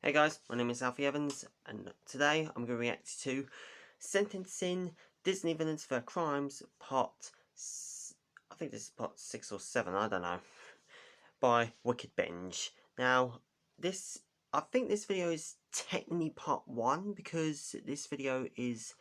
Hey guys, my name is Alfie Evans, and today I'm going to react to Sentencing Disney Villains for Crimes, I think this is part 6 or 7, I don't know, by Wickedbinge. Now, I think this video is technically part 1, because this video is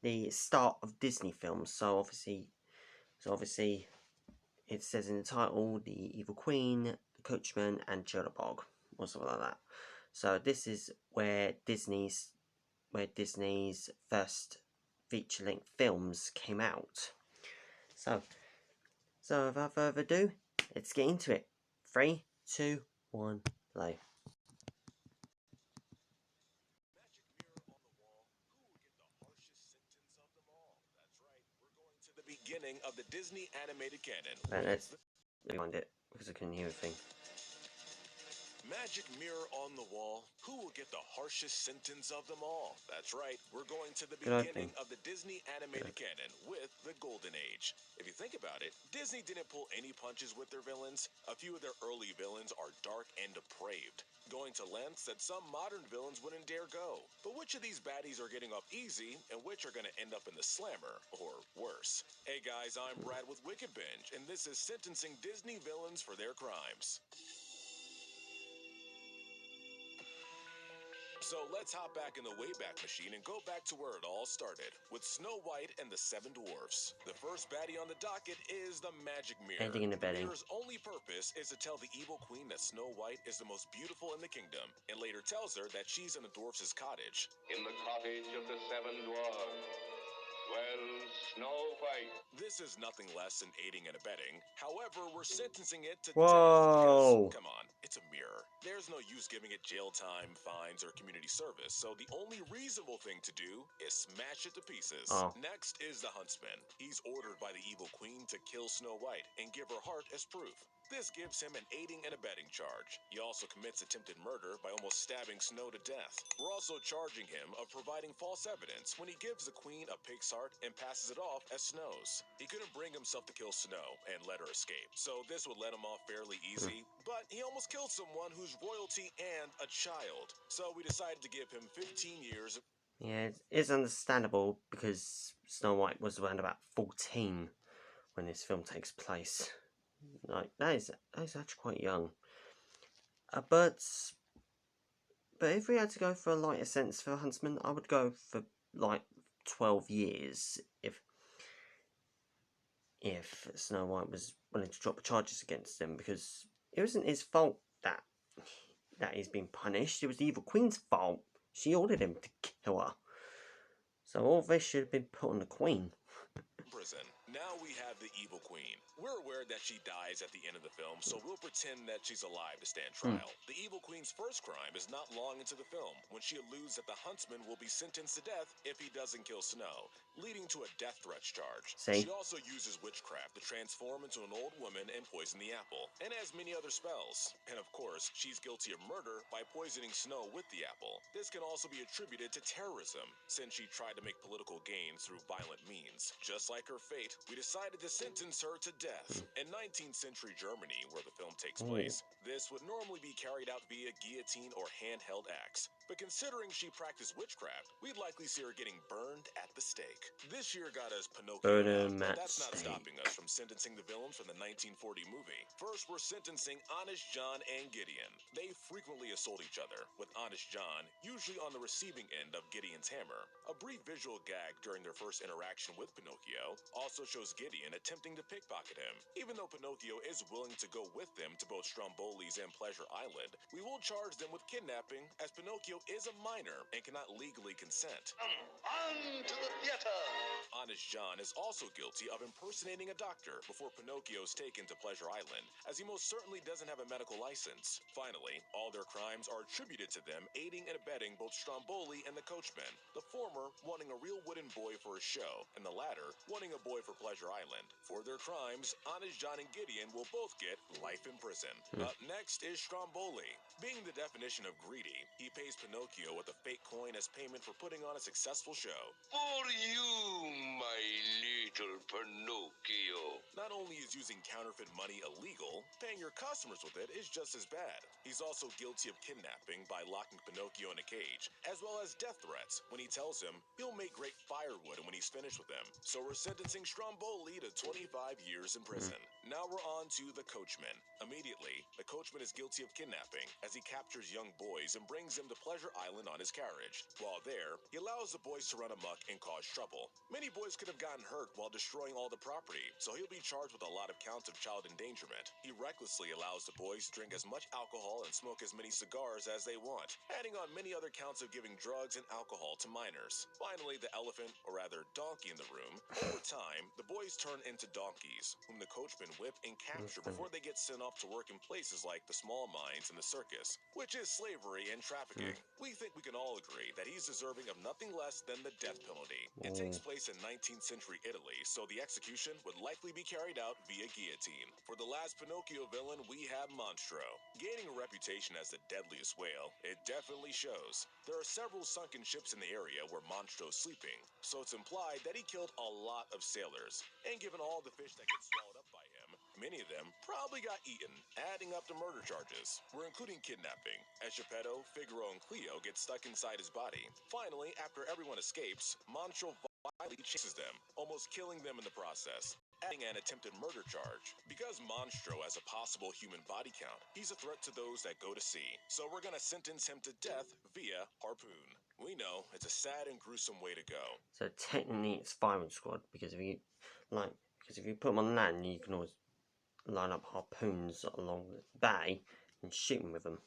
the start of Disney films, so obviously it says in the title, the Evil Queen, the Coachman, and Jitterbug, or something like that. So this is where Disney's first feature-length films came out. So without further ado, let's get into it. 3, 2, 1, play. Beginning of the Disney animated canon. Right, let's rewind it because I couldn't hear anything. Magic mirror on the wall, who will get the harshest sentence of them all? That's right, we're going to the beginning of the Disney animated canon with the Golden Age. If you think about it, Disney didn't pull any punches with their villains. A few of their early villains are dark and depraved, going to lengths that some modern villains wouldn't dare go. But which of these baddies are getting off easy, and which are going to end up in the slammer, or worse? Hey guys, I'm Brad with Wickedbinge, and this is Sentencing Disney Villains for Their Crimes. So let's hop back in the Wayback Machine and go back to where it all started, with Snow White and the Seven Dwarfs. The first baddie on the docket is the Magic Mirror. Ending and abetting. The mirror's only purpose is to tell the evil queen that Snow White is the most beautiful in the kingdom, and later tells her that she's in the dwarfs' cottage. In the cottage of the Seven Dwarfs dwells Snow White. This is nothing less than aiding and abetting. However, we're sentencing it to Whoa. death because, come on, it's a mirror. There's no use giving it jail time, fines, or community service, so the only reasonable thing to do is smash it to pieces. Next is the Huntsman. He's ordered by the evil queen to kill Snow White and give her heart as proof. This gives him an aiding and abetting charge. He also commits attempted murder by almost stabbing Snow to death. We're also charging him of providing false evidence when he gives the queen a pig's heart and passes it off as Snow's. He couldn't bring himself to kill Snow and let her escape, so this would let him off fairly easy, but he almost killed someone who's royalty and a child, so we decided to give him 15 years. Yeah, it's understandable because Snow White was around about 14 when this film takes place. Like that is actually quite young. But if we had to go for a lighter sentence for Huntsman, I would go for like 12 years if Snow White was willing to drop charges against him, because it wasn't his fault that he's been punished. It was the Evil Queen's fault. She ordered him to kill her. So all this should have been put on the Queen. Prison. Now we have the Evil Queen. We're aware that she dies at the end of the film, so we'll pretend that she's alive to stand trial. The Evil Queen's first crime is not long into the film, when she alludes that the Huntsman will be sentenced to death if he doesn't kill Snow, leading to a death threats charge. She also uses witchcraft to transform into an old woman and poison the apple, and has many other spells. And of course, she's guilty of murder by poisoning Snow with the apple. This can also be attributed to terrorism, since she tried to make political gains through violent means. Just like her fate, we decided to sentence her to death. In 19th century Germany, where the film takes place, this would normally be carried out via guillotine or handheld axe. But considering she practiced witchcraft, we'd likely see her getting burned at the stake. This year got us Pinocchio, but that's not stopping us from sentencing the villains from the 1940 movie. First, we're sentencing Honest John and Gideon. They frequently assault each other, with Honest John usually on the receiving end of Gideon's hammer. A brief visual gag during their first interaction with Pinocchio also shows Gideon attempting to pickpocket him. Even though Pinocchio is willing to go with them to both Stromboli's and Pleasure Island, we will charge them with kidnapping, as Pinocchio is a minor and cannot legally consent. On to the theater! Honest John is also guilty of impersonating a doctor before Pinocchio is taken to Pleasure Island, as he most certainly doesn't have a medical license. Finally, all their crimes are attributed to them aiding and abetting both Stromboli and the coachman, the former wanting a real wooden boy for his show, and the latter wanting a boy for Pleasure Island. For their crimes, Honest John and Gideon will both get life in prison. Up next is Stromboli. Being the definition of greedy, he pays Pinocchio with a fake coin as payment for putting on a successful show. For you, my little Pinocchio. Not only is using counterfeit money illegal, paying your customers with it is just as bad. He's also guilty of kidnapping by locking Pinocchio in a cage, as well as death threats when he tells him he'll make great firewood when he's finished with him. So we're sentencing Stromboli to 25 years in prison. Now we're on to the coachman. Immediately, the coachman is guilty of kidnapping as he captures young boys and brings them to Pleasure Island on his carriage. While there, he allows the boys to run amok and cause trouble. Many boys could have gotten hurt while destroying all the property, so he'll be charged with a lot of counts of child endangerment. He recklessly allows the boys to drink as much alcohol and smoke as many cigars as they want, adding on many other counts of giving drugs and alcohol to minors. Finally, the elephant, or rather donkey in the room. Over time, the boys turn into donkeys, whom the coachman whip and capture before they get sent off to work in places like the small mines and the circus, which is slavery and trafficking. We think we can all agree that he's deserving of nothing less than the death penalty. It takes place in 19th century Italy, so the execution would likely be carried out via guillotine. For the last Pinocchio villain, we have Monstro. Gaining a reputation as the deadliest whale, it definitely shows. There are several sunken ships in the area where Monstro's sleeping, so it's implied that he killed a lot of sailors. And given all the fish that get swallowed up by him, many of them probably got eaten, adding up to murder charges. We're including kidnapping, as Geppetto, Figaro, and Cleo get stuck inside his body. Finally, after everyone escapes, Monstro violently chases them, almost killing them in the process, adding an attempted murder charge. Because Monstro has a possible human body count, he's a threat to those that go to sea. So we're gonna sentence him to death via harpoon. We know it's a sad and gruesome way to go. So technically it's firing squad, because if you put them on land, you can always line up harpoons along the bay and shoot them with them.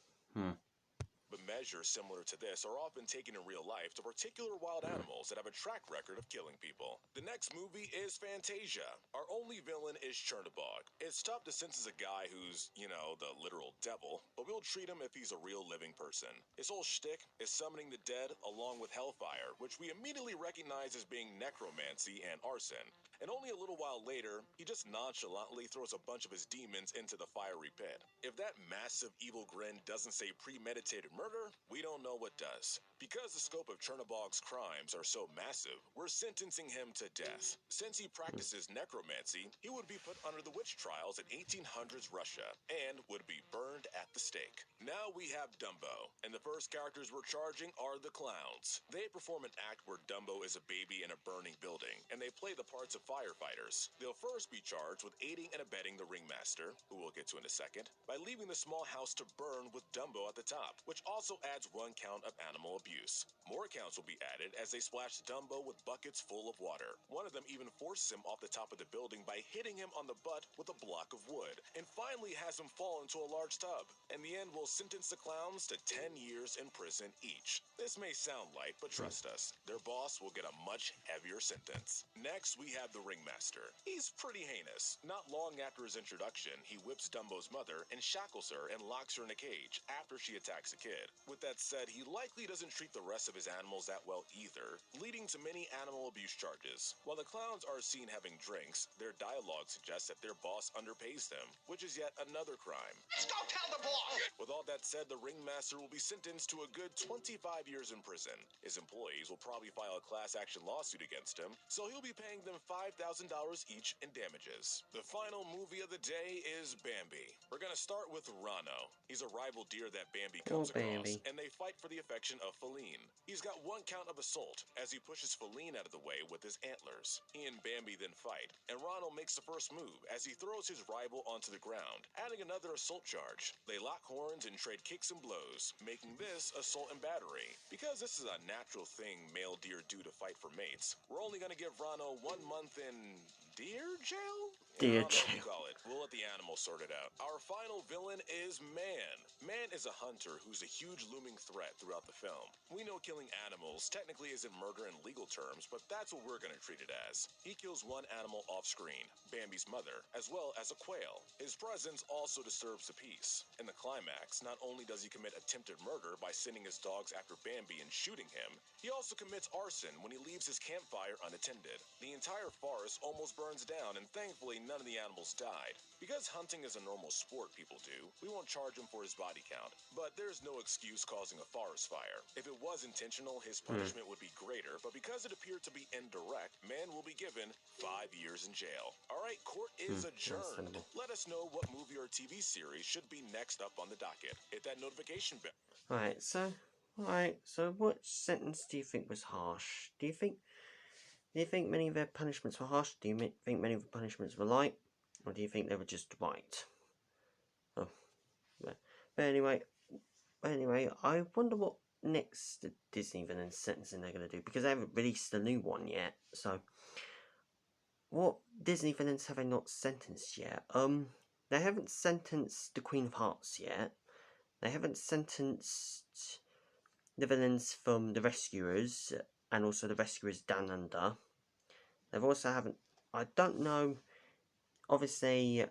But measures similar to this are often taken in real life to particular wild animals that have a track record of killing people. The next movie is Fantasia. Our only villain is Chernobog. It's tough to sense as a guy who's, the literal devil, but we'll treat him if he's a real living person. His whole shtick is summoning the dead along with hellfire, which we immediately recognize as being necromancy and arson. And only a little while later, he just nonchalantly throws a bunch of his demons into the fiery pit. If that massive evil grin doesn't say premeditated murder, we don't know what does. Because the scope of Chernobog's crimes are so massive, we're sentencing him to death. Since he practices necromancy, he would be put under the witch trials in 1800s Russia and would be burned at the stake. Now we have Dumbo, and the first characters we're charging are the clowns. They perform an act where Dumbo is a baby in a burning building, and they play the parts of firefighters. They'll first be charged with aiding and abetting the ringmaster, who we'll get to in a second, by leaving the small house to burn with Dumbo at the top, which also adds 1 count of animal abuse. More counts will be added as they splash Dumbo with buckets full of water. One of them even forces him off the top of the building by hitting him on the butt with a block of wood, and finally has him fall into a large tub. In the end, we'll sentence the clowns to 10 years in prison each. This may sound light, but trust us, their boss will get a much heavier sentence. Next, we have the ringmaster. He's pretty heinous. Not long after his introduction, he whips Dumbo's mother and shackles her and locks her in a cage after she attacks a kid. With that said, he likely doesn't treat the rest of his animals that well either, leading to many animal abuse charges. While the clowns are seen having drinks, their dialogue suggests that their boss underpays them, which is yet another crime. Let's go tell the boss! With all that said, the ringmaster will be sentenced to a good 25 years in prison. His employees will probably file a class action lawsuit against him, so he'll be paying them $5,000 each in damages. The final movie of the day is Bambi. We're gonna start with Rano. He's a rival deer that Bambi comes across, and they fight for the affection of Feline. He's got 1 count of assault as he pushes Feline out of the way with his antlers. He and Bambi then fight, and Rano makes the first move as he throws his rival onto the ground, adding another assault charge. They lock horns and trade kicks and blows, making this assault and battery. Because this is a natural thing male deer do to fight for mates, we're only gonna give Rano 1 month in deer jail? Deer I don't know what you jail. call it. We'll let the animals sort it out. Our final villain is Man. Man is a hunter who's a huge looming threat throughout the film. We know killing animals technically isn't murder in legal terms, but that's what we're gonna treat it as. He kills 1 animal off screen, Bambi's mother, as well as a quail. His presence also disturbs the peace. In the climax, not only does he commit attempted murder by sending his dogs after Bambi and shooting him, he also commits arson when he leaves his campfire unattended. The entire forest almost burns down, and thankfully none of the animals died. Because hunting is a normal sport people do, we won't charge him for his body count. But there's no excuse causing a forest fire. If it was intentional, his punishment would be greater, but because it appeared to be indirect, man will be given 5 years in jail. Alright, court is adjourned. Understandable. Let us know what movie or TV series should be next up on the docket. Hit that notification bell. Alright, so what sentence do you think was harsh? Do you think many of their punishments were harsh? Do you think many of the punishments were light? Or do you think they were just right? Oh, but anyway, I wonder what next Disney villain sentencing they're going to do, because they haven't released a new one yet. So, what Disney villains have they not sentenced yet? They haven't sentenced the Queen of Hearts yet. They haven't sentenced the villains from The Rescuers, and also The Rescuers Down Under. They've also haven't... I don't know... Obviously,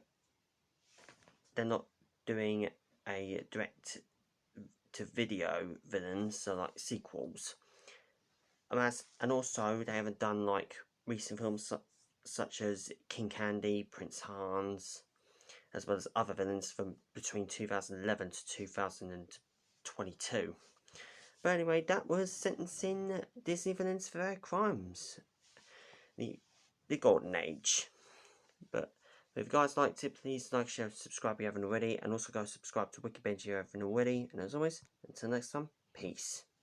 they're not doing a direct-to-video villains, so like sequels. And also, they haven't done like recent films such as King Candy, Prince Hans, as well as other villains from between 2011 to 2022. But anyway, that was sentencing Disney villains for their crimes. The Golden Age. But if you guys liked it, please like, share, subscribe if you haven't already, and also go subscribe to Wickedbinge if you haven't already. And as always, until next time, peace.